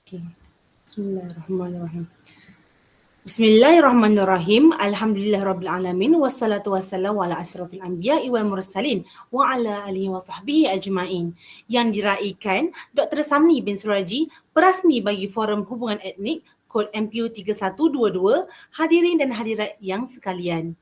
Okay. Bismillahirrahmanirrahim. Bismillahirrahmanirrahim. Alhamdulillahirabbil alamin wassalatu wassalamu ala asyrafil anbiya'i wal mursalin wa ala alihi wa sahbihi ajma'in. Yang diraikan Dr. Samni bin Suraji, perasmi bagi Forum Hubungan Etnik kod MPU 3122, hadirin dan hadirat yang sekalian.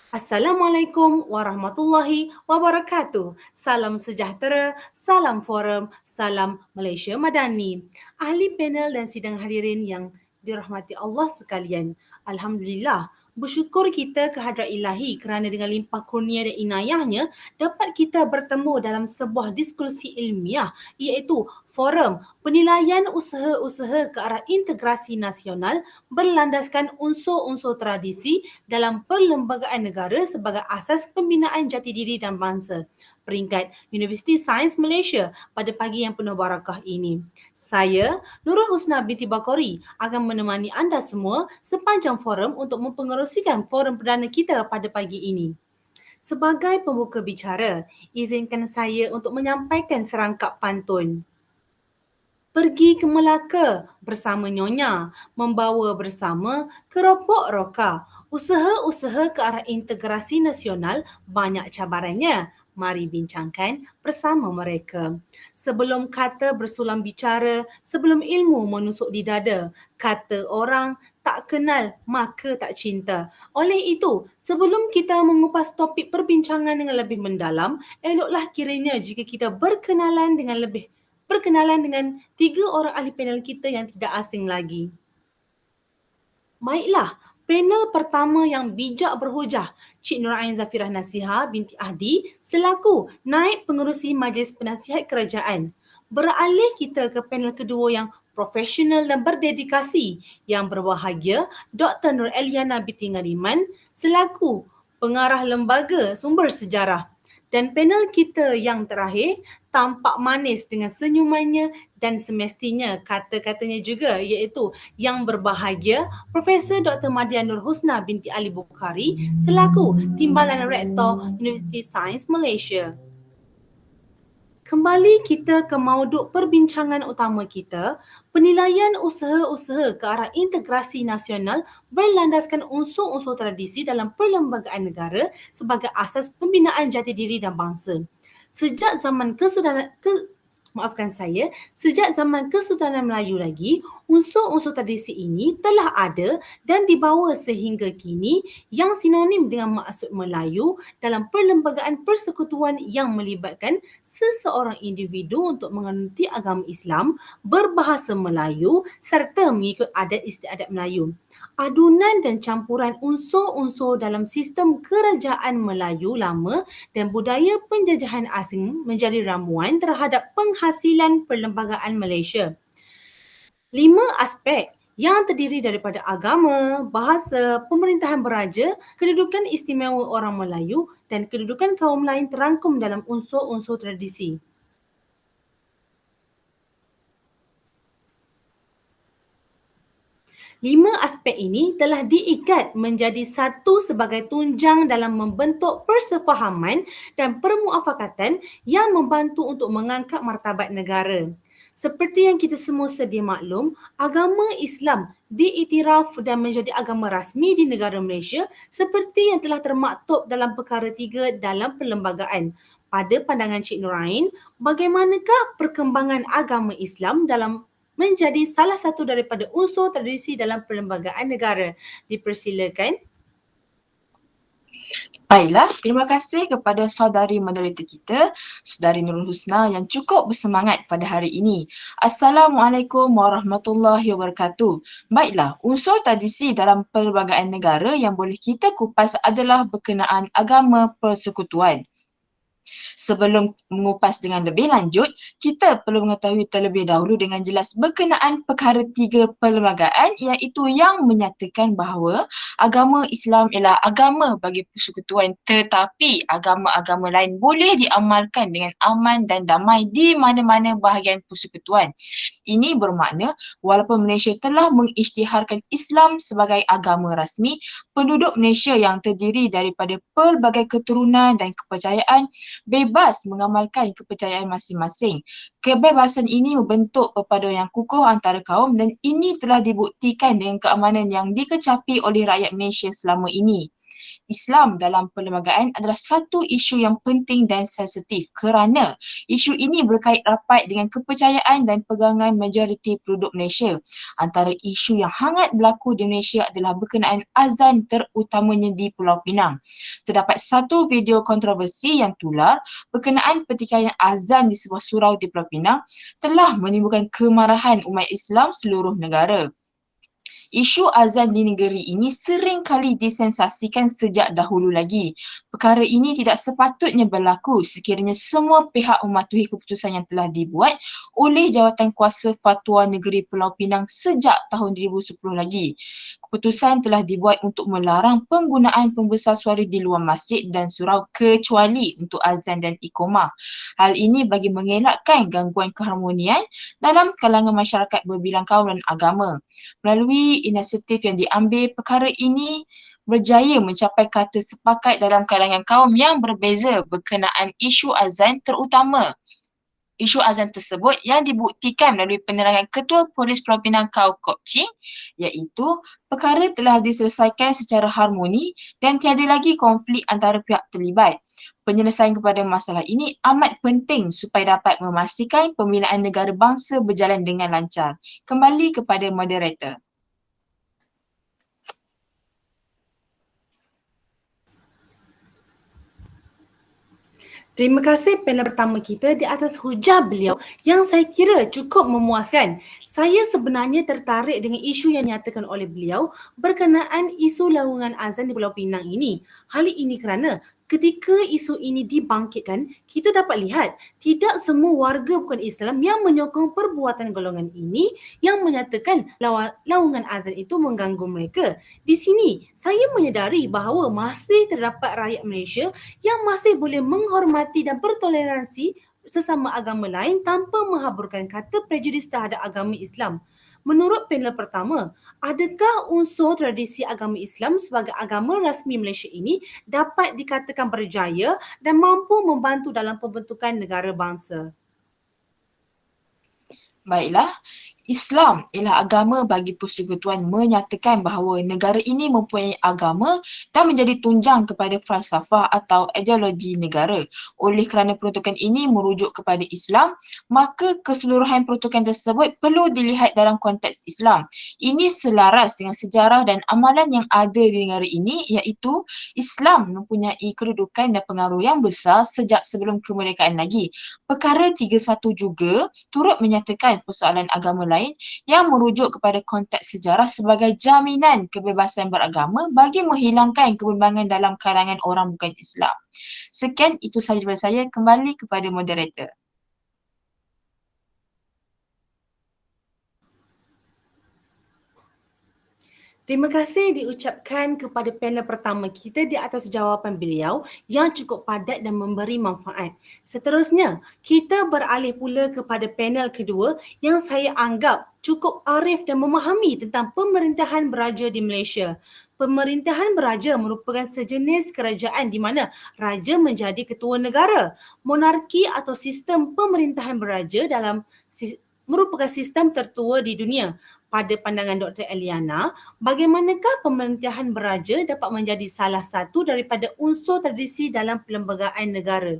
Assalamualaikum warahmatullahi wabarakatuh. Salam sejahtera, salam forum, salam Malaysia Madani. Ahli panel dan sidang hadirin yang dirahmati Allah sekalian. Alhamdulillah, bersyukur kita kehadrat ilahi kerana dengan limpah kurnia dan inayahnya dapat kita bertemu dalam sebuah diskusi ilmiah iaitu Forum Penilaian Usaha-Usaha ke arah Integrasi Nasional berlandaskan unsur-unsur tradisi dalam perlembagaan negara sebagai asas pembinaan jati diri dan bangsa, peringkat Universiti Sains Malaysia pada pagi yang penuh barakah ini. Saya, Nurul Husna binti Bakori, akan menemani anda semua sepanjang forum untuk mempengerusikan forum perdana kita pada pagi ini. Sebagai pembuka bicara, izinkan saya untuk menyampaikan serangkap pantun. Pergi ke Melaka bersama Nyonya, membawa bersama keropok roka. Usaha-usaha ke arah integrasi nasional banyak cabarannya. Mari bincangkan bersama mereka. Sebelum kata bersulam bicara, sebelum ilmu menusuk di dada, kata orang tak kenal maka tak cinta. Oleh itu, sebelum kita mengupas topik perbincangan dengan lebih mendalam, eloklah kiranya jika kita berkenalan dengan 3 orang ahli panel kita yang tidak asing lagi. Baiklah, panel pertama yang bijak berhujah, Cik Nurain Zafirah Nasihah binti Ahdi selaku Naib Pengerusi Majlis Penasihat Kerajaan. Beralih kita ke panel kedua yang profesional dan berdedikasi, yang berbahagia Dr. Nur Eliana binti Ngariman selaku Pengarah Lembaga Sumber Sejarah. Dan panel kita yang terakhir tampak manis dengan senyumannya dan semestinya kata-katanya juga iaitu yang berbahagia Profesor Dr. Madya Nur Husna binti Ali Bukhari selaku Timbalan Rektor Universiti Sains Malaysia. Kembali kita ke mauduk perbincangan utama kita, penilaian usaha-usaha ke arah integrasi nasional berlandaskan unsur-unsur tradisi dalam perlembagaan negara sebagai asas pembinaan jati diri dan bangsa. Sejak zaman Kesultanan Melayu lagi, unsur-unsur tradisi ini telah ada dan dibawa sehingga kini yang sinonim dengan maksud Melayu dalam perlembagaan persekutuan yang melibatkan seseorang individu untuk menganuti agama Islam, berbahasa Melayu serta mengikut adat istiadat Melayu. Adunan dan campuran unsur-unsur dalam sistem kerajaan Melayu lama dan budaya penjajahan asing menjadi ramuan terhadap penghasilan perlembagaan Malaysia. 5 aspek yang terdiri daripada agama, bahasa, pemerintahan beraja, kedudukan istimewa orang Melayu dan kedudukan kaum lain terangkum dalam unsur-unsur tradisi. Lima aspek ini telah diikat menjadi satu sebagai tunjang dalam membentuk persefahaman dan permuafakatan yang membantu untuk mengangkat martabat negara. Seperti yang kita semua sedia maklum, agama Islam diiktiraf dan menjadi agama rasmi di negara Malaysia seperti yang telah termaktub dalam perkara 3 dalam perlembagaan. Pada pandangan Cik Nurain, bagaimanakah perkembangan agama Islam dalam menjadi salah satu daripada unsur tradisi dalam perlembagaan negara? Dipersilakan. Baiklah, terima kasih kepada saudari moderator kita, saudari Nurul Husna yang cukup bersemangat pada hari ini. Assalamualaikum warahmatullahi wabarakatuh. Baiklah, unsur tradisi dalam perlembagaan negara yang boleh kita kupas adalah berkenaan agama persekutuan. Sebelum mengupas dengan lebih lanjut, kita perlu mengetahui terlebih dahulu dengan jelas berkenaan perkara 3 perlembagaan iaitu yang menyatakan bahawa agama Islam ialah agama bagi persekutuan tetapi agama-agama lain boleh diamalkan dengan aman dan damai di mana-mana bahagian persekutuan. Ini bermakna walaupun Malaysia telah mengisytiharkan Islam sebagai agama rasmi, penduduk Malaysia yang terdiri daripada pelbagai keturunan dan kepercayaan bebas mengamalkan kepercayaan masing-masing. Kebebasan ini membentuk perpaduan yang kukuh antara kaum dan ini telah dibuktikan dengan keamanan yang dikecapi oleh rakyat Malaysia selama ini. Islam dalam perlembagaan adalah satu isu yang penting dan sensitif kerana isu ini berkait rapat dengan kepercayaan dan pegangan majoriti penduduk Malaysia. Antara isu yang hangat berlaku di Malaysia adalah berkenaan azan terutamanya di Pulau Pinang. Terdapat satu video kontroversi yang tular berkenaan pertikaian azan di sebuah surau di Pulau Pinang telah menimbulkan kemarahan umat Islam seluruh negara. Isu azan di negeri ini sering kali disensasikan sejak dahulu lagi. Perkara ini tidak sepatutnya berlaku sekiranya semua pihak mematuhi keputusan yang telah dibuat oleh Jawatan Kuasa Fatwa Negeri Pulau Pinang sejak tahun 2010 lagi. Keputusan telah dibuat untuk melarang penggunaan pembesar suara di luar masjid dan surau kecuali untuk azan dan iqamah. Hal ini bagi mengelakkan gangguan keharmonian dalam kalangan masyarakat berbilang kaum dan agama. Melalui inisiatif yang diambil, perkara ini berjaya mencapai kata sepakat dalam kalangan kaum yang berbeza berkenaan isu azan terutama. Isu azan tersebut yang dibuktikan melalui penerangan Ketua Polis Pulau Pinang Kau Kok Ching iaitu perkara telah diselesaikan secara harmoni dan tiada lagi konflik antara pihak terlibat. Penyelesaian kepada masalah ini amat penting supaya dapat memastikan pembinaan negara bangsa berjalan dengan lancar. Kembali kepada moderator. Terima kasih panel pertama kita di atas hujah beliau yang saya kira cukup memuaskan. Saya sebenarnya tertarik dengan isu yang dinyatakan oleh beliau berkenaan isu laungan azan di Pulau Pinang ini. Hal ini kerana ketika isu ini dibangkitkan, kita dapat lihat tidak semua warga bukan Islam yang menyokong perbuatan golongan ini yang menyatakan laungan azan itu mengganggu mereka. Di sini, saya menyedari bahawa masih terdapat rakyat Malaysia yang masih boleh menghormati dan bertoleransi sesama agama lain tanpa menghaburkan kata prejudis terhadap agama Islam. Menurut panel pertama, adakah unsur tradisi agama Islam sebagai agama rasmi Malaysia ini dapat dikatakan berjaya dan mampu membantu dalam pembentukan negara bangsa? Baiklah, Islam ialah agama bagi persekutuan menyatakan bahawa negara ini mempunyai agama dan menjadi tunjang kepada falsafah atau ideologi negara. Oleh kerana peruntukan ini merujuk kepada Islam, maka keseluruhan peruntukan tersebut perlu dilihat dalam konteks Islam. Ini selaras dengan sejarah dan amalan yang ada di negara ini iaitu Islam mempunyai kedudukan dan pengaruh yang besar sejak sebelum kemerdekaan lagi. Perkara 31 juga turut menyatakan persoalan agama lain yang merujuk kepada konteks sejarah sebagai jaminan kebebasan beragama bagi menghilangkan kebimbangan dalam kalangan orang bukan Islam. Sekian, itu sahaja daripada saya. Kembali kepada moderator. Terima kasih diucapkan kepada panel pertama kita di atas jawapan beliau yang cukup padat dan memberi manfaat. Seterusnya, kita beralih pula kepada panel kedua yang saya anggap cukup arif dan memahami tentang pemerintahan beraja di Malaysia. Pemerintahan beraja merupakan sejenis kerajaan di mana raja menjadi ketua negara. Monarki atau sistem pemerintahan beraja merupakan sistem tertua di dunia. Pada pandangan Dr. Eliana, bagaimanakah pemerintahan beraja dapat menjadi salah satu daripada unsur tradisi dalam perlembagaan negara?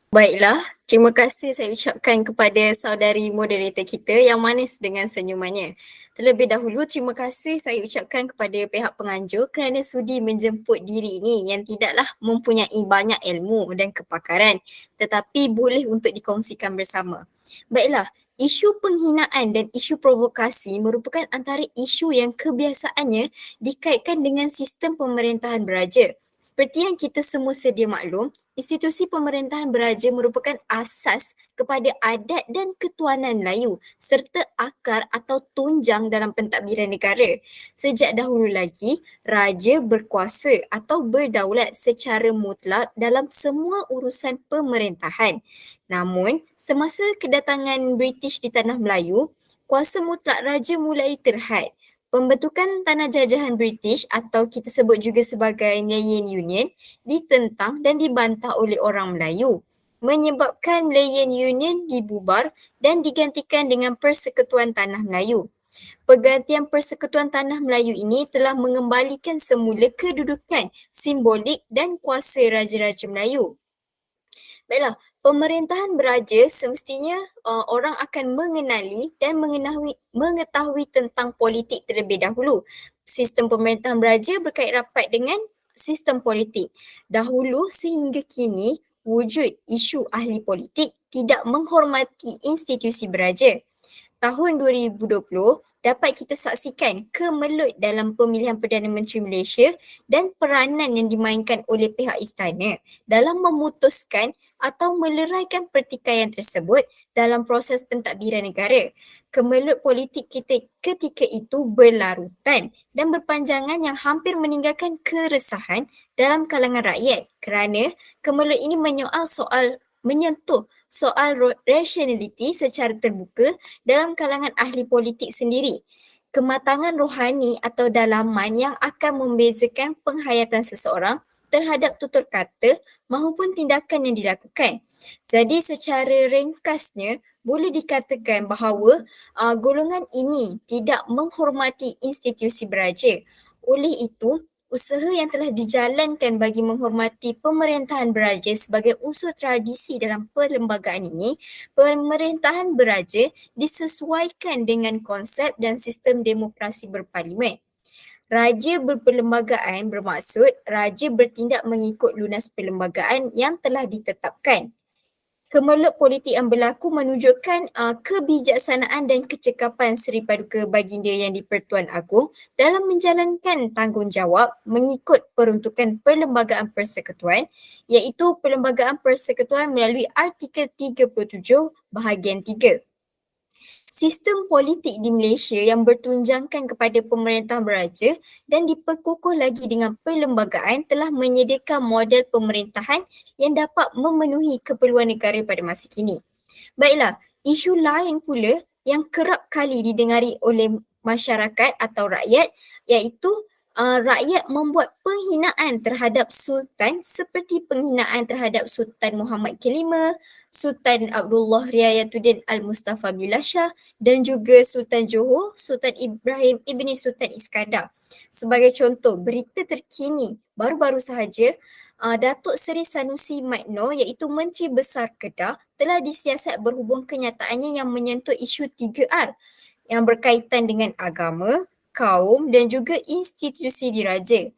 Baiklah, terima kasih saya ucapkan kepada saudari moderator kita yang manis dengan senyumannya. Terlebih dahulu, terima kasih saya ucapkan kepada pihak penganjur kerana sudi menjemput diri ini yang tidaklah mempunyai banyak ilmu dan kepakaran tetapi boleh untuk dikongsikan bersama. Baiklah, isu penghinaan dan isu provokasi merupakan antara isu yang kebiasaannya dikaitkan dengan sistem pemerintahan beraja. Seperti yang kita semua sedia maklum, institusi pemerintahan beraja merupakan asas kepada adat dan ketuanan Melayu serta akar atau tunjang dalam pentadbiran negara. Sejak dahulu lagi, raja berkuasa atau berdaulat secara mutlak dalam semua urusan pemerintahan. Namun, semasa kedatangan British di tanah Melayu, kuasa mutlak raja mulai terhad. Pembentukan tanah jajahan British atau kita sebut juga sebagai Malayan Union ditentang dan dibantah oleh orang Melayu, menyebabkan Malayan Union dibubar dan digantikan dengan Persekutuan Tanah Melayu. Pergantian Persekutuan Tanah Melayu ini telah mengembalikan semula kedudukan simbolik dan kuasa Raja-Raja Melayu. Baiklah, pemerintahan beraja semestinya orang akan mengenali dan mengetahui tentang politik terlebih dahulu. Sistem pemerintahan beraja berkait rapat dengan sistem politik. Dahulu sehingga kini, wujud isu ahli politik tidak menghormati institusi beraja. Tahun 2020 dapat kita saksikan kemelut dalam pemilihan Perdana Menteri Malaysia dan peranan yang dimainkan oleh pihak istana dalam memutuskan atau meleraikan pertikaian tersebut dalam proses pentadbiran negara. Kemelut politik kita ketika itu berlarutan dan berpanjangan yang hampir meninggalkan keresahan dalam kalangan rakyat kerana kemelut ini menyentuh soal rationality secara terbuka dalam kalangan ahli politik sendiri. Kematangan rohani atau dalaman yang akan membezakan penghayatan seseorang terhadap tutur kata maupun tindakan yang dilakukan. Jadi secara ringkasnya boleh dikatakan bahawa golongan ini tidak menghormati institusi beraja. Oleh itu, usaha yang telah dijalankan bagi menghormati pemerintahan beraja sebagai unsur tradisi dalam perlembagaan ini, pemerintahan beraja disesuaikan dengan konsep dan sistem demokrasi berparlimen. Raja berperlembagaan bermaksud raja bertindak mengikut lunas perlembagaan yang telah ditetapkan. Kemelut politik yang berlaku menunjukkan kebijaksanaan dan kecekapan Seri Paduka Baginda Yang di-Pertuan Agong dalam menjalankan tanggungjawab mengikut peruntukan Perlembagaan Persekutuan, iaitu Perlembagaan Persekutuan melalui Artikel 37 bahagian 3. Sistem politik di Malaysia yang bertunjangkan kepada pemerintahan beraja dan diperkukuh lagi dengan perlembagaan telah menyediakan model pemerintahan yang dapat memenuhi keperluan negara pada masa kini. Baiklah, isu lain pula yang kerap kali didengari oleh masyarakat atau rakyat iaitu rakyat membuat penghinaan terhadap Sultan seperti penghinaan terhadap Sultan Muhammad Kelima, Sultan Abdullah Riayatuddin Al-Mustafa Billah Shah dan juga Sultan Johor, Sultan Ibrahim Ibni Sultan Iskandar. Sebagai contoh, berita terkini baru-baru sahaja Datuk Seri Sanusi Magno iaitu Menteri Besar Kedah telah disiasat berhubung kenyataannya yang menyentuh isu 3R yang berkaitan dengan agama, kaum dan juga institusi diraja.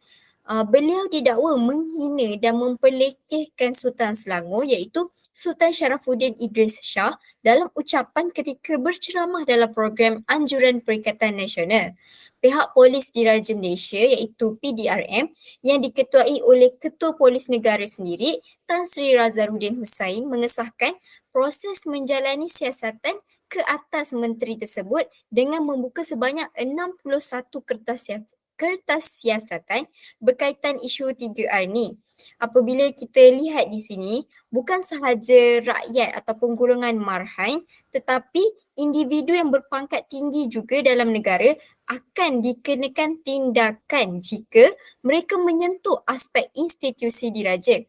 Beliau didakwa menghina dan memperlekehkan Sultan Selangor iaitu Sultan Sharafuddin Idris Shah dalam ucapan ketika berceramah dalam program Anjuran Perikatan Nasional. Pihak Polis Diraja Malaysia iaitu PDRM yang diketuai oleh Ketua Polis Negara sendiri Tan Sri Razaruddin Hussain mengesahkan proses menjalani siasatan ke atas menteri tersebut dengan membuka sebanyak 61 kertas siasatan berkaitan isu 3R ni. Apabila kita lihat di sini, bukan sahaja rakyat ataupun golongan marhain tetapi individu yang berpangkat tinggi juga dalam negara akan dikenakan tindakan jika mereka menyentuh aspek institusi diraja.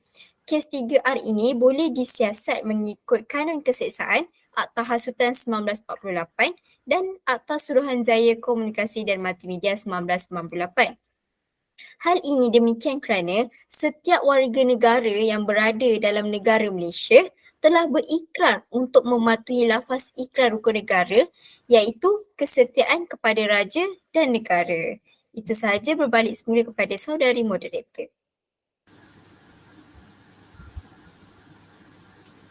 Kes 3R ini boleh disiasat mengikut kanun keseksaan Akta Hasutan 1948 dan Akta Suruhanjaya Komunikasi dan Multimedia 1998. Hal ini demikian kerana setiap warga negara yang berada dalam negara Malaysia telah berikrar untuk mematuhi lafaz ikrar rukun negara iaitu kesetiaan kepada raja dan negara. Itu sahaja, berbalik semula kepada saudari moderator.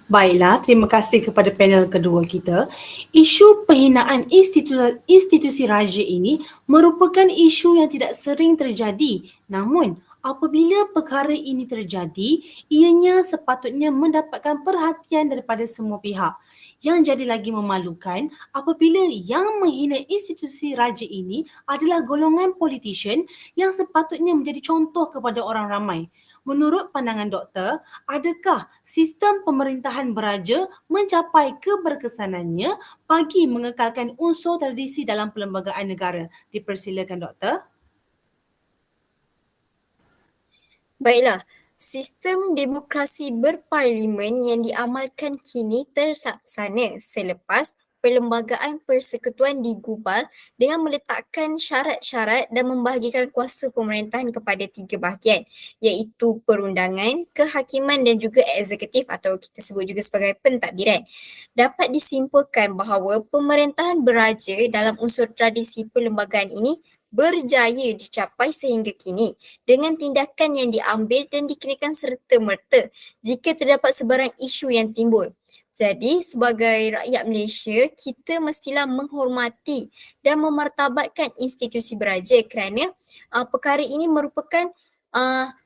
Baiklah, terima kasih kepada panel kedua kita. Isu penghinaan institusi raja ini merupakan isu yang tidak sering terjadi. Namun, apabila perkara ini terjadi, ianya sepatutnya mendapatkan perhatian daripada semua pihak. Yang jadi lagi memalukan apabila yang menghina institusi raja ini adalah golongan politician yang sepatutnya menjadi contoh kepada orang ramai. Menurut pandangan doktor, adakah sistem pemerintahan beraja mencapai keberkesanannya bagi mengekalkan unsur tradisi dalam perlembagaan negara? Dipersilakan doktor. Baiklah, sistem demokrasi berparlimen yang diamalkan kini terlaksana selepas Perlembagaan Persekutuan digubal dengan meletakkan syarat-syarat dan membahagikan kuasa pemerintahan kepada 3 bahagian, iaitu perundangan, kehakiman dan juga eksekutif atau kita sebut juga sebagai pentadbiran. Dapat disimpulkan bahawa pemerintahan beraja dalam unsur tradisi perlembagaan ini berjaya dicapai sehingga kini dengan tindakan yang diambil dan dikenakan serta-merta jika terdapat sebarang isu yang timbul. Jadi sebagai rakyat Malaysia, kita mestilah menghormati dan memartabatkan institusi beraja kerana perkara ini merupakan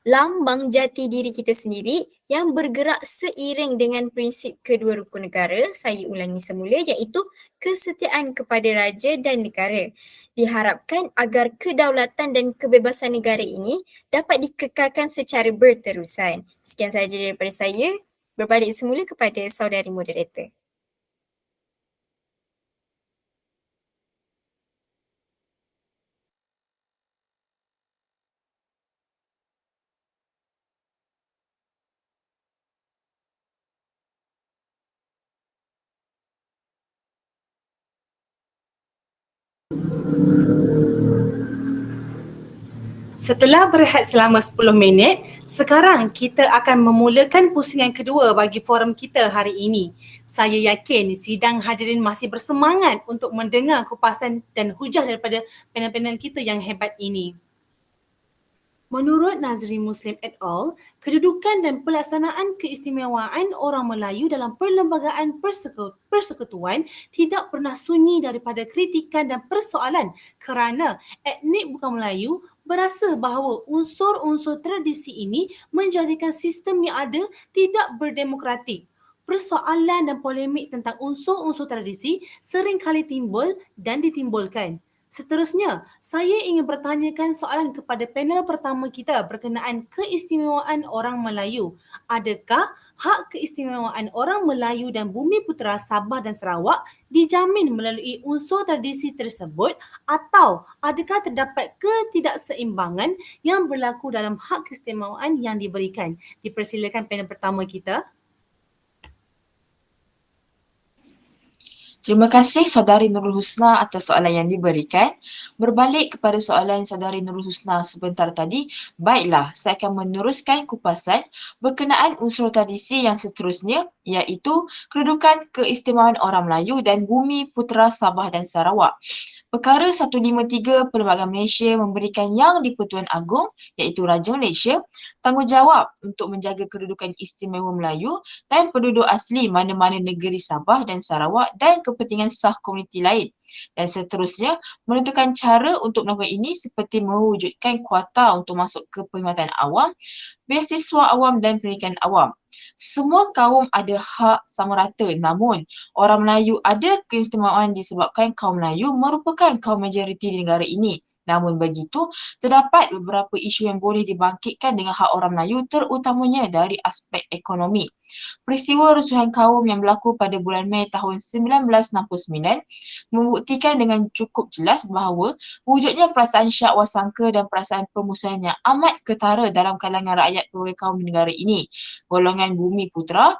lambang jati diri kita sendiri yang bergerak seiring dengan prinsip kedua rukun negara, saya ulangi semula, iaitu kesetiaan kepada raja dan negara. Diharapkan agar kedaulatan dan kebebasan negara ini dapat dikekalkan secara berterusan. Sekian sahaja daripada saya. Berbalik semula kepada saudari moderator. Setelah berehat selama 10 minit, sekarang kita akan memulakan pusingan kedua bagi forum kita hari ini. Saya yakin sidang hadirin masih bersemangat untuk mendengar kupasan dan hujah daripada panel-panel kita yang hebat ini. Menurut Nazri Muslim et al., kedudukan dan pelaksanaan keistimewaan orang Melayu dalam perlembagaan persekutuan tidak pernah sunyi daripada kritikan dan persoalan kerana etnik bukan Melayu berasa bahawa unsur-unsur tradisi ini menjadikan sistem yang ada tidak berdemokratik. Persoalan dan polemik tentang unsur-unsur tradisi sering kali timbul dan ditimbulkan. Seterusnya, saya ingin bertanyakan soalan kepada panel pertama kita berkenaan keistimewaan orang Melayu. Adakah hak keistimewaan orang Melayu dan Bumi Putera Sabah dan Sarawak dijamin melalui unsur tradisi tersebut atau adakah terdapat ketidakseimbangan yang berlaku dalam hak keistimewaan yang diberikan? Dipersilakan panel pertama kita. Terima kasih Saudari Nurul Husna atas soalan yang diberikan. Berbalik kepada soalan Saudari Nurul Husna sebentar tadi, baiklah, saya akan meneruskan kupasan berkenaan unsur tradisi yang seterusnya, iaitu kedudukan keistimewaan orang Melayu dan Bumi Putera Sabah dan Sarawak. Perkara 153 Perlembagaan Malaysia memberikan Yang di-Pertuan Agong iaitu Raja Malaysia tanggungjawab untuk menjaga kedudukan istimewa Melayu dan penduduk asli mana-mana negeri Sabah dan Sarawak dan kepentingan sah komuniti lain. Dan seterusnya menentukan cara untuk melakukan ini seperti mewujudkan kuota untuk masuk ke perkhidmatan awam, beasiswa awam dan pendidikan awam. Semua kaum ada hak sama rata, namun orang Melayu ada keistimewaan disebabkan kaum Melayu merupakan kaum majoriti di negara ini. Namun begitu, terdapat beberapa isu yang boleh dibangkitkan dengan hak orang Melayu terutamanya dari aspek ekonomi. Peristiwa rusuhan kaum yang berlaku pada bulan Mei tahun 1969 membuktikan dengan cukup jelas bahawa wujudnya perasaan syak wasangka dan perasaan permusuhan yang amat ketara dalam kalangan rakyat pelbagai kaum di negara ini. Golongan Bumi Putera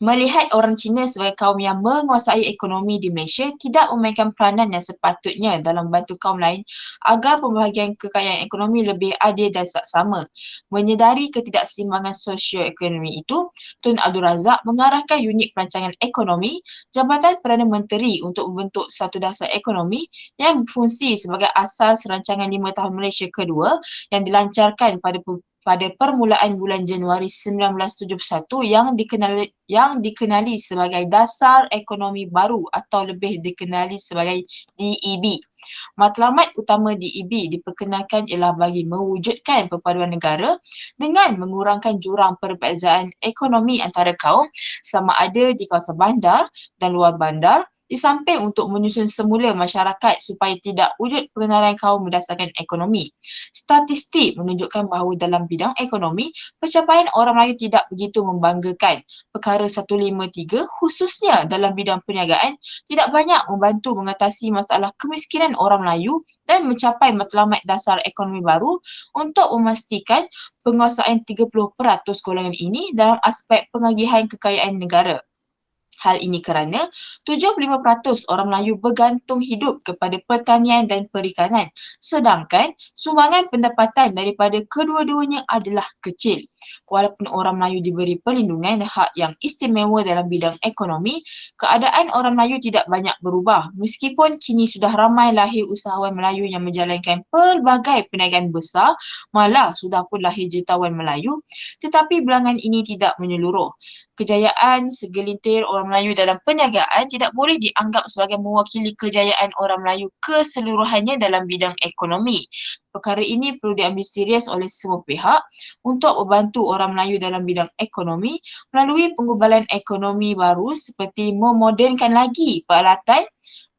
melihat orang Cina sebagai kaum yang menguasai ekonomi di Malaysia tidak memainkan peranan yang sepatutnya dalam membantu kaum lain agar pembahagian kekayaan ekonomi lebih adil dan saksama. Menyedari ketidakseimbangan sosio-ekonomi itu, Tun Abdul Razak mengarahkan unit perancangan ekonomi Jabatan Perdana Menteri untuk membentuk satu dasar ekonomi yang berfungsi sebagai asas rancangan 5 tahun Malaysia kedua yang dilancarkan pada permulaan bulan Januari 1971 yang dikenali sebagai Dasar Ekonomi Baru atau lebih dikenali sebagai DEB. Matlamat utama DEB diperkenalkan ialah bagi mewujudkan perpaduan negara dengan mengurangkan jurang perbezaan ekonomi antara kaum sama ada di kawasan bandar dan luar bandar di samping untuk menyusun semula masyarakat supaya tidak wujud pengenalan kaum berdasarkan ekonomi. Statistik menunjukkan bahawa dalam bidang ekonomi, pencapaian orang Melayu tidak begitu membanggakan. Perkara 153 khususnya dalam bidang perniagaan tidak banyak membantu mengatasi masalah kemiskinan orang Melayu dan mencapai matlamat dasar ekonomi baru untuk memastikan penguasaan 30% golongan ini dalam aspek pengagihan kekayaan negara. Hal ini kerana 75% orang Melayu bergantung hidup kepada pertanian dan perikanan, sedangkan sumbangan pendapatan daripada kedua-duanya adalah kecil. Walaupun orang Melayu diberi perlindungan dan hak yang istimewa dalam bidang ekonomi, keadaan orang Melayu tidak banyak berubah meskipun kini sudah ramai lahir usahawan Melayu yang menjalankan pelbagai perniagaan besar, malah sudah pun lahir jutawan Melayu, tetapi bilangan ini tidak menyeluruh. Kejayaan segelintir orang Melayu dalam perniagaan tidak boleh dianggap sebagai mewakili kejayaan orang Melayu keseluruhannya dalam bidang ekonomi. Perkara ini perlu diambil serius oleh semua pihak untuk membantu orang Melayu dalam bidang ekonomi melalui penggubalan ekonomi baru seperti memodernkan lagi peralatan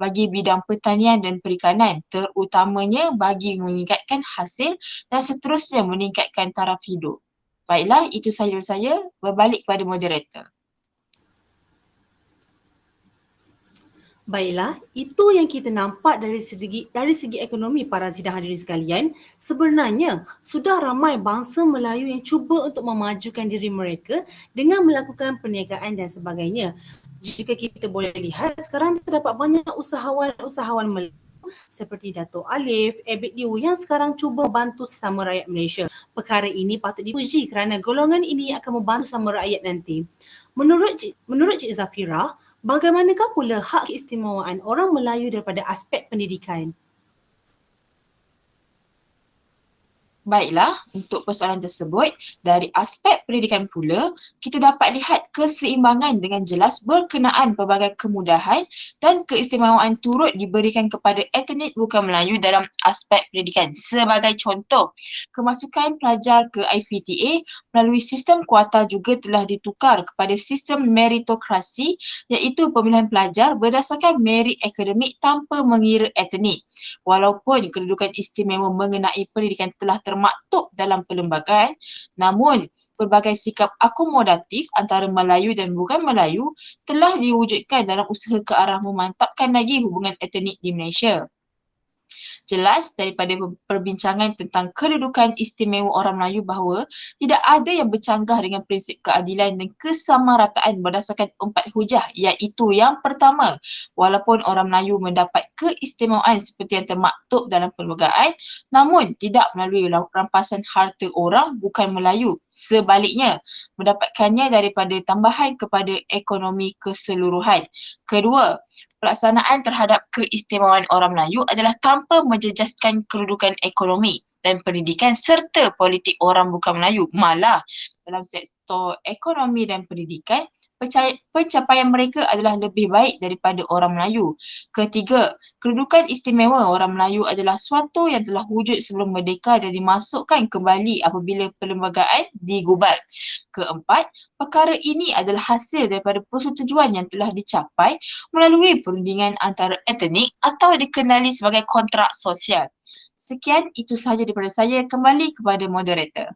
bagi bidang pertanian dan perikanan, terutamanya bagi meningkatkan hasil dan seterusnya meningkatkan taraf hidup. Baiklah, itu sahaja saya. Berbalik kepada moderator. Baiklah, itu yang kita nampak dari segi ekonomi para sidang hadirin sekalian. Sebenarnya, sudah ramai bangsa Melayu yang cuba untuk memajukan diri mereka dengan melakukan perniagaan dan sebagainya. Jika kita boleh lihat, sekarang terdapat banyak usahawan-usahawan Melayu seperti Dato' Alif, Abid Liu yang sekarang cuba bantu sesama rakyat Malaysia. Perkara ini patut dipuji kerana golongan ini akan membantu sesama rakyat nanti. Menurut Cik Zafira, bagaimanakah pula hak keistimewaan orang Melayu daripada aspek pendidikan? Baiklah, untuk persoalan tersebut, dari aspek pendidikan pula, kita dapat lihat keseimbangan dengan jelas berkenaan pelbagai kemudahan dan keistimewaan turut diberikan kepada etnik bukan Melayu dalam aspek pendidikan. Sebagai contoh, kemasukan pelajar ke IPTA melalui sistem kuota juga telah ditukar kepada sistem meritokrasi, iaitu pemilihan pelajar berdasarkan merit akademik tanpa mengira etnik. Walaupun kedudukan istimewa mengenai pendidikan telah termaktub dalam perlembagaan, namun pelbagai sikap akomodatif antara Melayu dan bukan Melayu telah diwujudkan dalam usaha ke arah memantapkan lagi hubungan etnik di Malaysia. Jelas daripada perbincangan tentang kedudukan istimewa orang Melayu bahawa tidak ada yang bercanggah dengan prinsip keadilan dan kesamarataan berdasarkan 4 hujah, iaitu yang pertama, walaupun orang Melayu mendapat keistimewaan seperti yang termaktub dalam perlembagaan, namun tidak melalui rampasan harta orang bukan Melayu. Sebaliknya, mendapatkannya daripada tambahan kepada ekonomi keseluruhan. Kedua, pelaksanaan terhadap keistimewaan orang Melayu adalah tanpa menjejaskan kedudukan ekonomi dan pendidikan serta politik orang bukan Melayu. Malah, dalam sektor ekonomi dan pendidikan, pencapaian mereka adalah lebih baik daripada orang Melayu. Ketiga, kedudukan istimewa orang Melayu adalah suatu yang telah wujud sebelum merdeka dan dimasukkan kembali apabila perlembagaan digubal. Keempat, perkara ini adalah hasil daripada persetujuan yang telah dicapai melalui perundingan antara etnik atau dikenali sebagai kontrak sosial. Sekian, itu sahaja daripada saya. Kembali kepada moderator.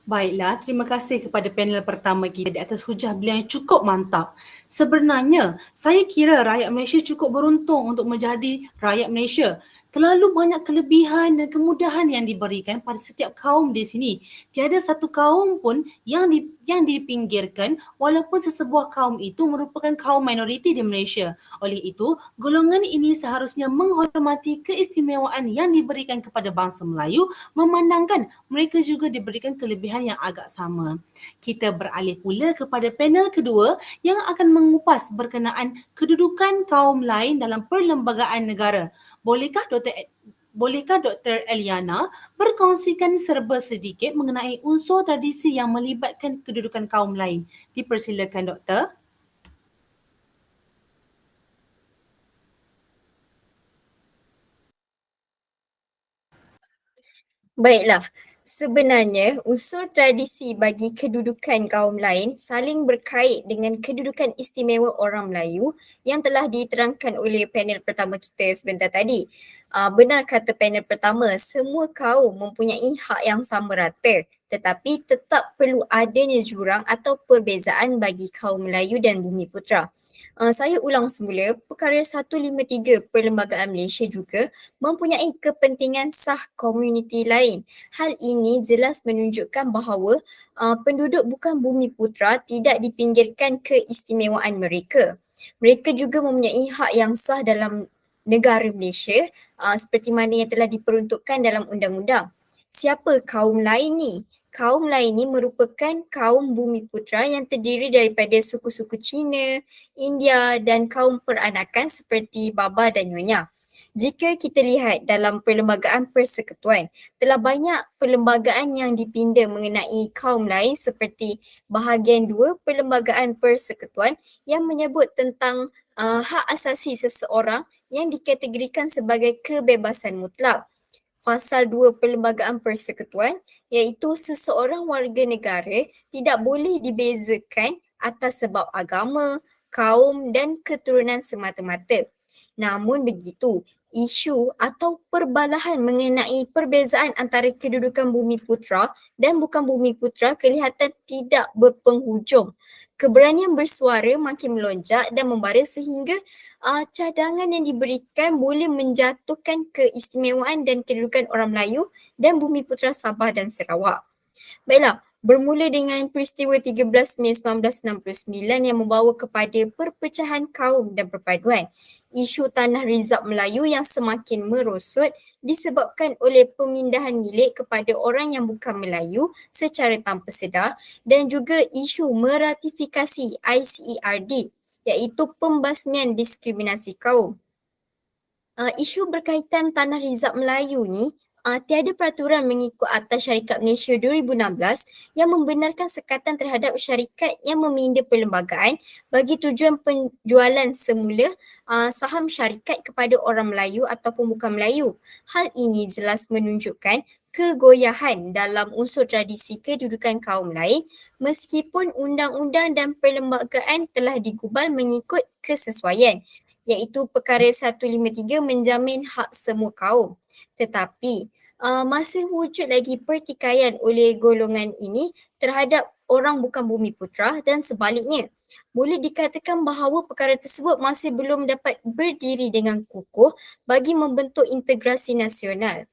Baiklah, terima kasih kepada panel pertama kita di atas hujah beliau yang cukup mantap. Sebenarnya, saya kira rakyat Malaysia cukup beruntung untuk menjadi rakyat Malaysia. Terlalu banyak kelebihan dan kemudahan yang diberikan pada setiap kaum di sini. Tiada satu kaum pun yang dipinggirkan walaupun sesebuah kaum itu merupakan kaum minoriti di Malaysia. Oleh itu, golongan ini seharusnya menghormati keistimewaan yang diberikan kepada bangsa Melayu, memandangkan mereka juga diberikan kelebihan yang agak sama. Kita beralih pula kepada panel kedua yang akan mengupas berkenaan kedudukan kaum lain dalam perlembagaan negara. Bolehkah Dr. Eliana berkongsikan serba sedikit mengenai unsur tradisi yang melibatkan kedudukan kaum lain? Dipersilakan, Doktor. Baiklah, Sebenarnya, unsur tradisi bagi kedudukan kaum lain saling berkait dengan kedudukan istimewa orang Melayu yang telah diterangkan oleh panel pertama kita sebentar tadi. Benar kata panel pertama, semua kaum mempunyai hak yang sama rata, tetapi tetap perlu adanya jurang atau perbezaan bagi kaum Melayu dan Bumiputera. Saya ulang semula, Perkara 153 Perlembagaan Malaysia juga mempunyai kepentingan sah komuniti lain. Hal ini jelas menunjukkan bahawa penduduk bukan Bumiputera tidak dipinggirkan keistimewaan mereka. Mereka juga mempunyai hak yang sah dalam negara Malaysia seperti mana yang telah diperuntukkan dalam undang-undang. Siapa kaum lain ni? Kaum lain ni merupakan kaum Bumiputera yang terdiri daripada suku-suku Cina, India dan kaum peranakan seperti Baba dan Nyonya. Jika kita lihat dalam Perlembagaan Persekutuan, telah banyak perlembagaan yang dipinda mengenai kaum lain seperti bahagian 2 Perlembagaan Persekutuan yang menyebut tentang hak asasi seseorang yang dikategorikan sebagai kebebasan mutlak. Fasal 2 Perlembagaan Persekutuan iaitu seseorang warga negara tidak boleh dibezakan atas sebab agama, kaum dan keturunan semata-mata. Namun begitu, isu atau perbalahan mengenai perbezaan antara kedudukan Bumiputera dan bukan Bumiputera kelihatan tidak berpenghujung. Keberanian bersuara makin melonjak dan membara sehingga cadangan yang diberikan boleh menjatuhkan keistimewaan dan kedudukan orang Melayu dan Bumiputera Sabah dan Sarawak. Baiklah, bermula dengan peristiwa 13 Mei 1969 yang membawa kepada perpecahan kaum dan perpaduan. Isu Tanah Rizab Melayu yang semakin merosot disebabkan oleh pemindahan milik kepada orang yang bukan Melayu secara tanpa sedar dan juga isu meratifikasi ICERD iaitu pembasmian diskriminasi kaum. Isu berkaitan Tanah Rizab Melayu ni tiada peraturan mengikut Akta Syarikat Malaysia 2016 yang membenarkan sekatan terhadap syarikat yang meminda perlembagaan bagi tujuan penjualan semula saham syarikat kepada orang Melayu ataupun bukan Melayu. Hal ini jelas menunjukkan kegoyahan dalam unsur tradisi kedudukan kaum lain meskipun undang-undang dan perlembagaan telah digubal mengikut kesesuaian iaitu Perkara 153 menjamin hak semua kaum. Tetapi masih wujud lagi pertikaian oleh golongan ini terhadap orang bukan Bumiputera dan sebaliknya. Boleh dikatakan bahawa perkara tersebut masih belum dapat berdiri dengan kukuh bagi membentuk integrasi nasional.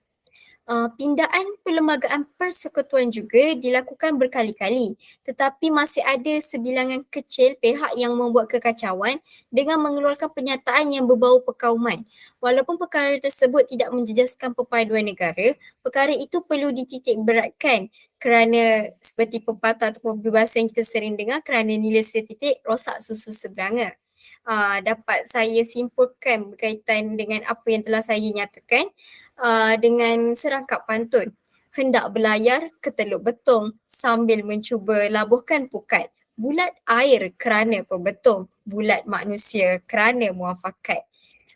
Pindaan perlembagaan persekutuan juga dilakukan berkali-kali tetapi masih ada sebilangan kecil pihak yang membuat kekacauan dengan mengeluarkan pernyataan yang berbau perkauman. Walaupun perkara tersebut tidak menjejaskan perpaduan negara, perkara itu perlu dititik beratkan kerana seperti pepatah ataupun peribahasa yang kita sering dengar, kerana nila setitik rosak susu sebelanga. Dapat saya simpulkan berkaitan dengan apa yang telah saya nyatakan dengan serangkap pantun. Hendak berlayar ke Teluk Betong sambil mencuba labuhkan pukat. Bulat air kerana pembetung, bulat manusia kerana muafakat.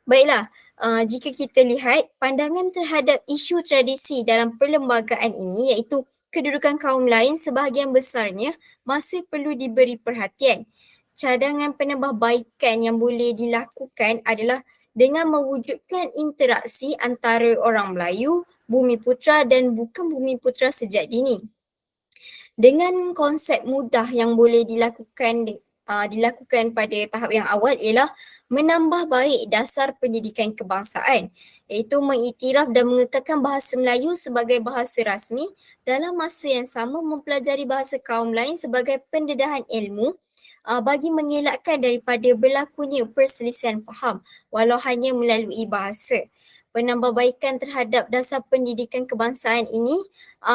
Baiklah, jika kita lihat pandangan terhadap isu tradisi dalam perlembagaan ini iaitu kedudukan kaum lain sebahagian besarnya masih perlu diberi perhatian. Cadangan penambahbaikan yang boleh dilakukan adalah dengan mewujudkan interaksi antara orang Melayu, Bumiputera dan bukan Bumiputera sejak dini. Dengan konsep mudah yang boleh dilakukan pada tahap yang awal ialah menambah baik dasar pendidikan kebangsaan iaitu mengiktiraf dan mengekalkan bahasa Melayu sebagai bahasa rasmi dalam masa yang sama mempelajari bahasa kaum lain sebagai pendedahan ilmu bagi mengelakkan daripada berlakunya perselisihan faham walau hanya melalui bahasa. Penambahbaikan terhadap dasar pendidikan kebangsaan ini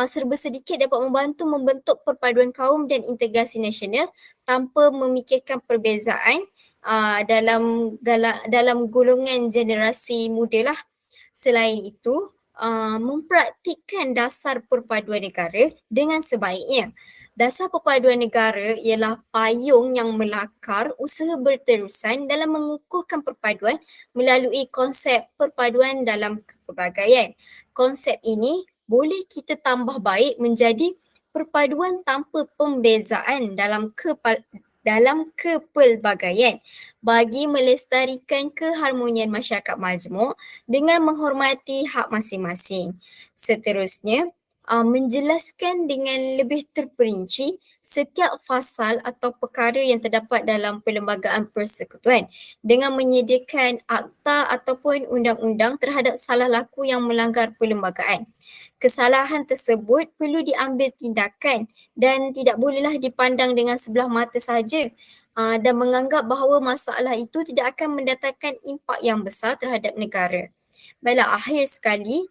serba sedikit dapat membantu membentuk perpaduan kaum dan integrasi nasional tanpa memikirkan perbezaan dalam golongan generasi muda lah. Selain itu, mempraktikkan dasar perpaduan negara dengan sebaiknya. Dasar perpaduan negara ialah payung yang melakar usaha berterusan dalam mengukuhkan perpaduan melalui konsep perpaduan dalam kepelbagaian. Konsep ini boleh kita tambah baik menjadi perpaduan tanpa pembezaan dalam kepelbagaian bagi melestarikan keharmonian masyarakat majmuk dengan menghormati hak masing-masing. Seterusnya, menjelaskan dengan lebih terperinci setiap fasal atau perkara yang terdapat dalam perlembagaan persekutuan dengan menyediakan akta ataupun undang-undang terhadap salah laku yang melanggar perlembagaan. Kesalahan tersebut perlu diambil tindakan dan tidak bolehlah dipandang dengan sebelah mata sahaja dan menganggap bahawa masalah itu tidak akan mendatangkan impak yang besar terhadap negara. Baiklah, akhir sekali,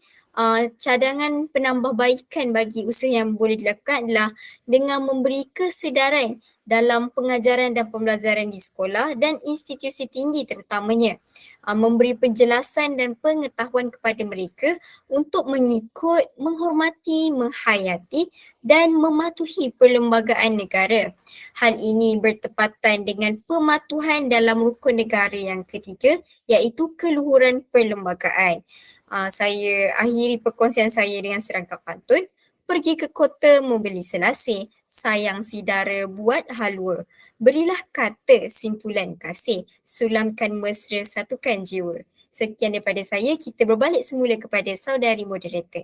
cadangan penambahbaikan bagi usaha yang boleh dilakukan adalah dengan memberi kesedaran dalam pengajaran dan pembelajaran di sekolah dan institusi tinggi terutamanya. Memberi penjelasan dan pengetahuan kepada mereka untuk mengikut, menghormati, menghayati dan mematuhi perlembagaan negara. Hal ini bertepatan dengan pematuhan dalam rukun negara yang ketiga, iaitu keluhuran perlembagaan. Saya akhiri perkongsian saya dengan serangkap pantun. Pergi ke kota membeli selasih, sayang si dara buat halua. Berilah kata simpulan kasih, sulamkan mesra satukan jiwa. Sekian daripada saya, kita berbalik semula kepada saudari moderator.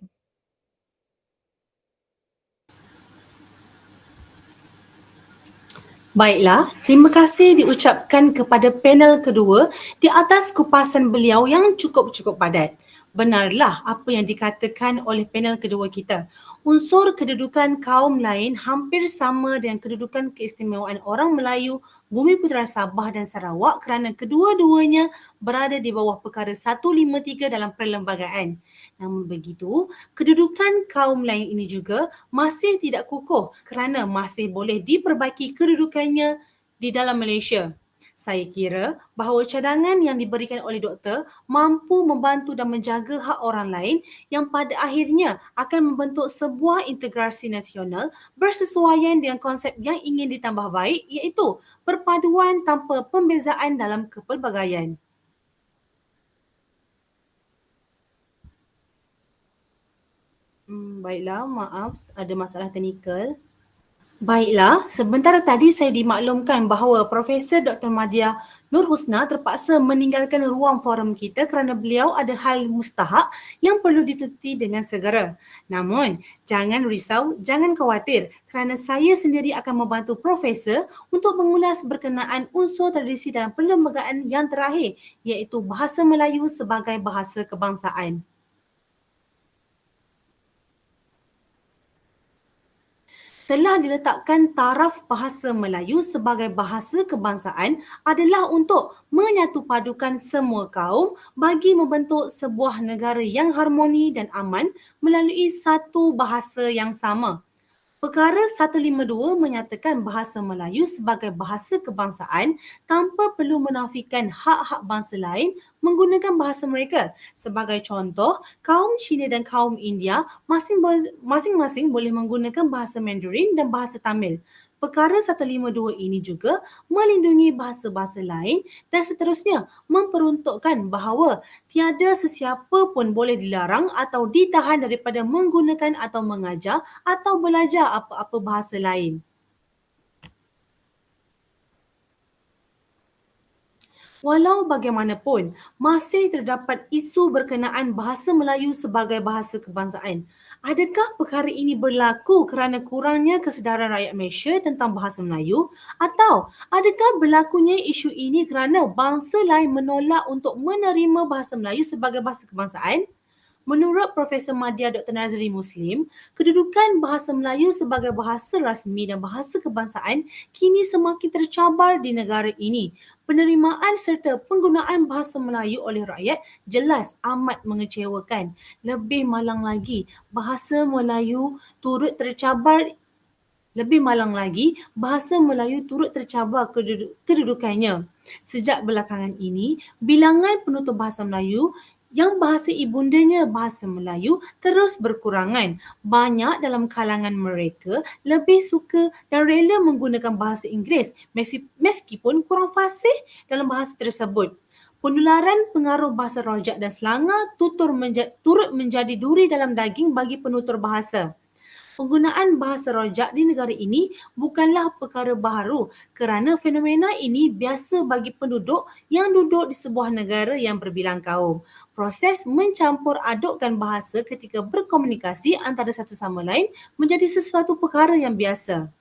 Baiklah, terima kasih diucapkan kepada panel kedua di atas kupasan beliau yang cukup padat. Benarlah apa yang dikatakan oleh panel kedua kita. Unsur kedudukan kaum lain hampir sama dengan kedudukan keistimewaan orang Melayu, Bumiputera Sabah dan Sarawak kerana kedua-duanya berada di bawah perkara 153 dalam perlembagaan. Namun begitu, kedudukan kaum lain ini juga masih tidak kukuh kerana masih boleh diperbaiki kedudukannya di dalam Malaysia. Saya kira bahawa cadangan yang diberikan oleh doktor mampu membantu dan menjaga hak orang lain yang pada akhirnya akan membentuk sebuah integrasi nasional bersesuaian dengan konsep yang ingin ditambah baik, iaitu perpaduan tanpa pembezaan dalam kepelbagaian. Baiklah, maaf ada masalah teknikal. Baiklah, sebentar tadi saya dimaklumkan bahawa Profesor Dr. Madya Nur Husna terpaksa meninggalkan ruang forum kita kerana beliau ada hal mustahak yang perlu ditutupi dengan segera. Namun, jangan risau, jangan khawatir kerana saya sendiri akan membantu Profesor untuk mengulas berkenaan unsur tradisi dalam perlembagaan yang terakhir, iaitu bahasa Melayu sebagai bahasa kebangsaan. Telah diletakkan taraf bahasa Melayu sebagai bahasa kebangsaan adalah untuk menyatupadukan semua kaum bagi membentuk sebuah negara yang harmoni dan aman melalui satu bahasa yang sama. Perkara 152 menyatakan bahasa Melayu sebagai bahasa kebangsaan tanpa perlu menafikan hak-hak bangsa lain menggunakan bahasa mereka. Sebagai contoh, kaum Cina dan kaum India masing-masing boleh menggunakan bahasa Mandarin dan bahasa Tamil. Perkara 152 ini juga melindungi bahasa-bahasa lain dan seterusnya memperuntukkan bahawa tiada sesiapa pun boleh dilarang atau ditahan daripada menggunakan atau mengajar atau belajar apa-apa bahasa lain. Walau bagaimanapun, masih terdapat isu berkenaan bahasa Melayu sebagai bahasa kebangsaan. Adakah perkara ini berlaku kerana kurangnya kesedaran rakyat Malaysia tentang bahasa Melayu? Atau adakah berlakunya isu ini kerana bangsa lain menolak untuk menerima bahasa Melayu sebagai bahasa kebangsaan? Menurut Profesor Madya Dr. Nazri Muslim, kedudukan bahasa Melayu sebagai bahasa rasmi dan bahasa kebangsaan kini semakin tercabar di negara ini. Penerimaan serta penggunaan bahasa Melayu oleh rakyat jelas amat mengecewakan. Lebih malang lagi, bahasa Melayu turut tercabar kedudukannya. Sejak belakangan ini, bilangan penutur bahasa Melayu yang bahasa ibundanya bahasa Melayu terus berkurangan. Banyak dalam kalangan mereka lebih suka dan rela menggunakan bahasa Inggeris meskipun kurang fasih dalam bahasa tersebut. Penularan pengaruh bahasa rojak dan selanga turut menjadi duri dalam daging bagi penutur bahasa. Penggunaan bahasa rojak di negara ini bukanlah perkara baharu kerana fenomena ini biasa bagi penduduk yang duduk di sebuah negara yang berbilang kaum. Proses mencampur adukkan bahasa ketika berkomunikasi antara satu sama lain menjadi sesuatu perkara yang biasa.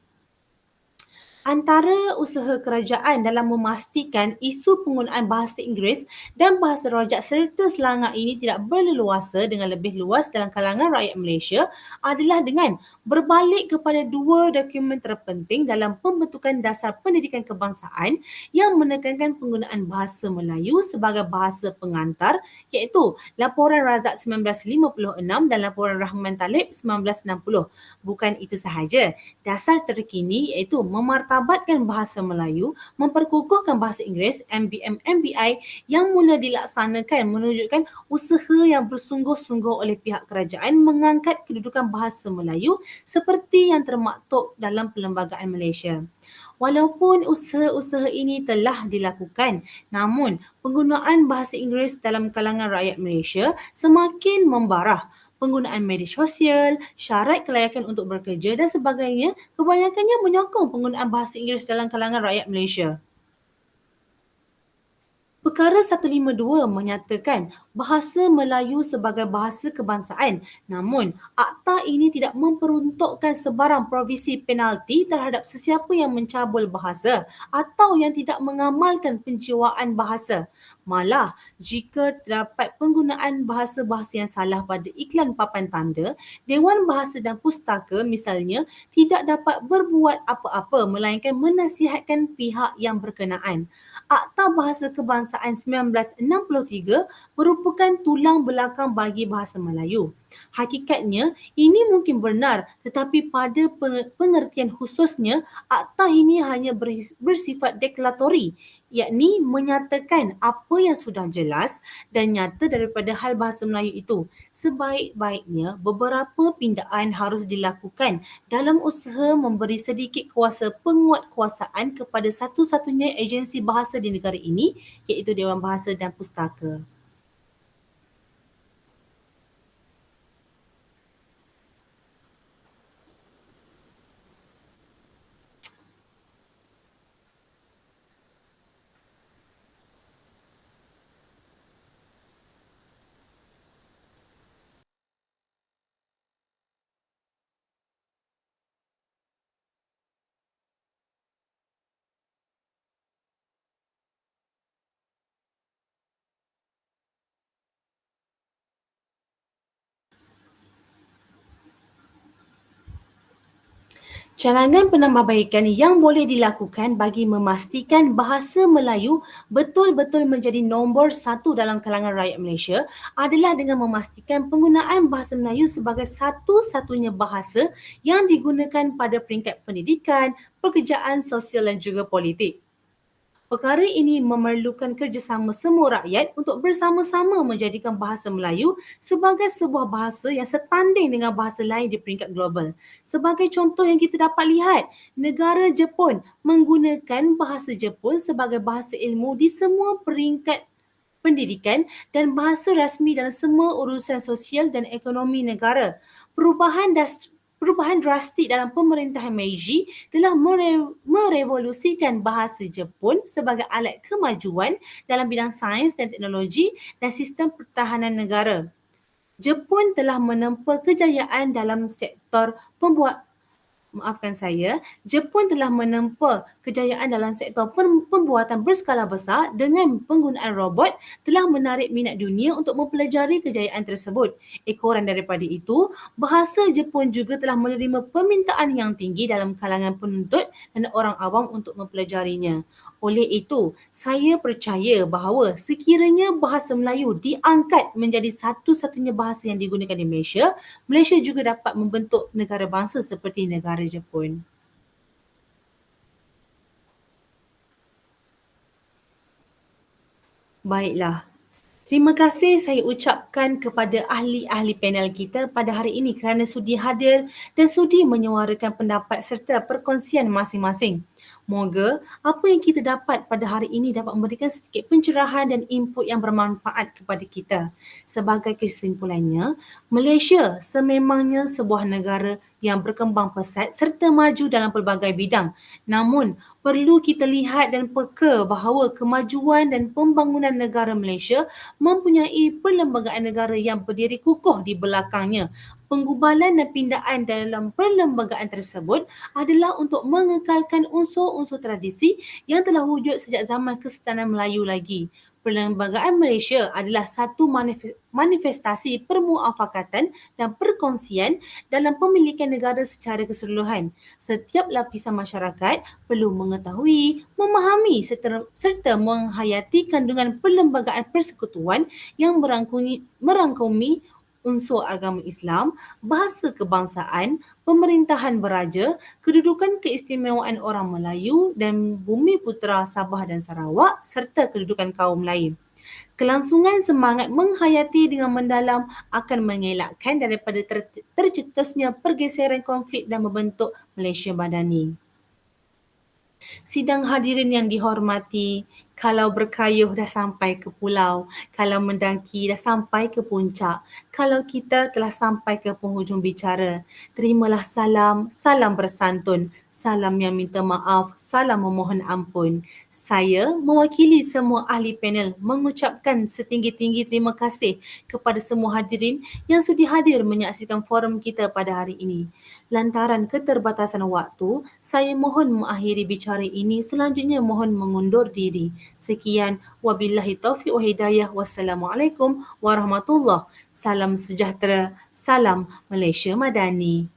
Antara usaha kerajaan dalam memastikan isu penggunaan bahasa Inggeris dan bahasa rojak serta selanga ini tidak berleluasa dengan lebih luas dalam kalangan rakyat Malaysia adalah dengan berbalik kepada dua dokumen terpenting dalam pembentukan dasar pendidikan kebangsaan yang menekankan penggunaan bahasa Melayu sebagai bahasa pengantar, iaitu Laporan Razak 1956 dan Laporan Rahman Talib 1960. Bukan itu sahaja, dasar terkini iaitu memartabatkan bahasa Melayu, memperkukuhkan bahasa Inggeris MBM-MBI yang mula dilaksanakan menunjukkan usaha yang bersungguh-sungguh oleh pihak kerajaan mengangkat kedudukan bahasa Melayu seperti yang termaktub dalam Perlembagaan Malaysia. Walaupun usaha-usaha ini telah dilakukan, namun penggunaan bahasa Inggeris dalam kalangan rakyat Malaysia semakin membarah. Penggunaan media sosial, syarat kelayakan untuk bekerja dan sebagainya kebanyakannya menyokong penggunaan bahasa Inggeris dalam kalangan rakyat Malaysia. Perkara 152 menyatakan bahasa Melayu sebagai bahasa kebangsaan, namun akta ini tidak memperuntukkan sebarang provisi penalti terhadap sesiapa yang mencabul bahasa atau yang tidak mengamalkan penjiwaan bahasa. Malah, jika terdapat penggunaan bahasa-bahasa yang salah pada iklan papan tanda, Dewan Bahasa dan Pustaka misalnya tidak dapat berbuat apa-apa melainkan menasihatkan pihak yang berkenaan. Akta Bahasa Kebangsaan 1963 merupakan tulang belakang bagi bahasa Melayu. Hakikatnya, ini mungkin benar, tetapi pada pengertian khususnya, akta ini hanya bersifat deklaratori, yakni menyatakan apa yang sudah jelas dan nyata daripada hal bahasa Melayu itu. Sebaik-baiknya, beberapa pindaan harus dilakukan dalam usaha memberi sedikit kuasa penguatkuasaan kepada satu-satunya agensi bahasa di negara ini, iaitu Dewan Bahasa dan Pustaka. Cadangan penambahbaikan yang boleh dilakukan bagi memastikan bahasa Melayu betul-betul menjadi nombor satu dalam kalangan rakyat Malaysia adalah dengan memastikan penggunaan bahasa Melayu sebagai satu-satunya bahasa yang digunakan pada peringkat pendidikan, pekerjaan sosial dan juga politik. Perkara ini memerlukan kerjasama semua rakyat untuk bersama-sama menjadikan bahasa Melayu sebagai sebuah bahasa yang setanding dengan bahasa lain di peringkat global. Sebagai contoh yang kita dapat lihat, negara Jepun menggunakan bahasa Jepun sebagai bahasa ilmu di semua peringkat pendidikan dan bahasa rasmi dalam semua urusan sosial dan ekonomi negara. Perubahan drastik dalam pemerintahan Meiji telah merevolusikan bahasa Jepun sebagai alat kemajuan dalam bidang sains dan teknologi dan sistem pertahanan negara. Jepun telah menempa kejayaan dalam sektor Jepun telah menempa kejayaan dalam sektor pembuatan berskala besar dengan penggunaan robot telah menarik minat dunia untuk mempelajari kejayaan tersebut. Ekoran daripada itu, bahasa Jepun juga telah menerima permintaan yang tinggi dalam kalangan penuntut dan orang awam untuk mempelajarinya. Oleh itu, saya percaya bahawa sekiranya bahasa Melayu diangkat menjadi satu-satunya bahasa yang digunakan di Malaysia, Malaysia juga dapat membentuk negara bangsa seperti negara Jepun. Baiklah. Terima kasih saya ucapkan kepada ahli-ahli panel kita pada hari ini kerana sudi hadir dan sudi menyuarakan pendapat serta perkongsian masing-masing. Moga apa yang kita dapat pada hari ini dapat memberikan sedikit pencerahan dan input yang bermanfaat kepada kita. Sebagai kesimpulannya, Malaysia sememangnya sebuah negara yang berkembang pesat serta maju dalam pelbagai bidang. Namun, perlu kita lihat dan peka bahawa kemajuan dan pembangunan negara Malaysia mempunyai perlembagaan negara yang berdiri kukuh di belakangnya. Penggubalan dan pindaan dalam perlembagaan tersebut adalah untuk mengekalkan unsur-unsur tradisi yang telah wujud sejak zaman Kesultanan Melayu lagi. Perlembagaan Malaysia adalah satu manifestasi permuafakatan dan perkongsian dalam pemilikan negara secara keseluruhan. Setiap lapisan masyarakat perlu mengetahui, memahami serta menghayati kandungan perlembagaan persekutuan yang merangkumi unsur agama Islam, bahasa kebangsaan, pemerintahan beraja, kedudukan keistimewaan orang Melayu dan bumi putera Sabah dan Sarawak serta kedudukan kaum lain. Kelangsungan semangat menghayati dengan mendalam akan mengelakkan daripada tercetusnya pergeseran konflik dan membentuk Malaysia Madani. Sidang hadirin yang dihormati, kalau berkayuh dah sampai ke pulau, kalau mendaki dah sampai ke puncak, kalau kita telah sampai ke penghujung bicara, terimalah salam, salam bersantun, salam yang minta maaf, salam memohon ampun. Saya mewakili semua ahli panel mengucapkan setinggi-tinggi terima kasih kepada semua hadirin yang sudi hadir menyaksikan forum kita pada hari ini. Lantaran keterbatasan waktu, saya mohon mengakhiri bicara ini, selanjutnya mohon mengundur diri. Sekian, wabillahi taufiq wa hidayah. Wassalamualaikum warahmatullahi. Salam sejahtera, salam Malaysia Madani.